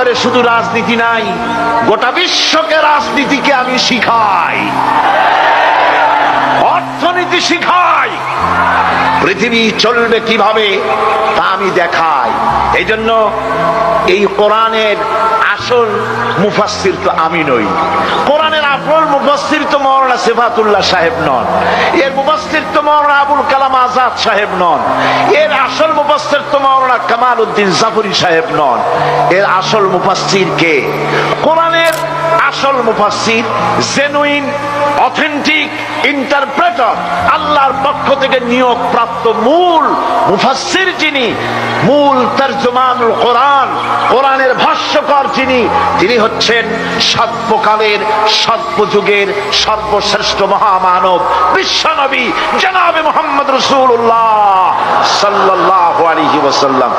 অন্তরে শুধু রাজনীতি নাই, গোটা বিশ্বকে রাজনীতিকে আমি শিখাই, অর্থনীতি শিখাই, পৃথিবী চলবে কিভাবে তা আমি দেখাই। এই জন্য এই কোরআনের আসল মুফাসসির তো আমি নই, কোরআনের আসল মুফাসসির তো মাওলানা সিফাতুল্লাহ সাহেব নন, এর মুফাসসির তো মাওলানা আবুল কালাম আজাদ সাহেব নন, এর আসল মুফাসসির তো মাওলানা কামাল উদ্দিন জাফরি সাহেব নন। এর আসল মুফাসসির কে? কোরআনের আসল মুফাসসির, জেনুইন অথেন্টিক ইন্টারপ্রেটার, আল্লাহর পক্ষ থেকে নিয়োগ প্রাপ্ত মূল মুফাসসির যিনি, মূল তরজমানুল কোরআন, কোরআনের ভাষ্যকার যিনি, তিনি হচ্ছেন সর্বকালের সর্বযুগের সর্বশ্রেষ্ঠ মহামানব বিশ্বনবী জনাবে মুহাম্মদ রাসূলুল্লাহ সাল্লাল্লাহু আলাইহি ওয়াসাল্লাম।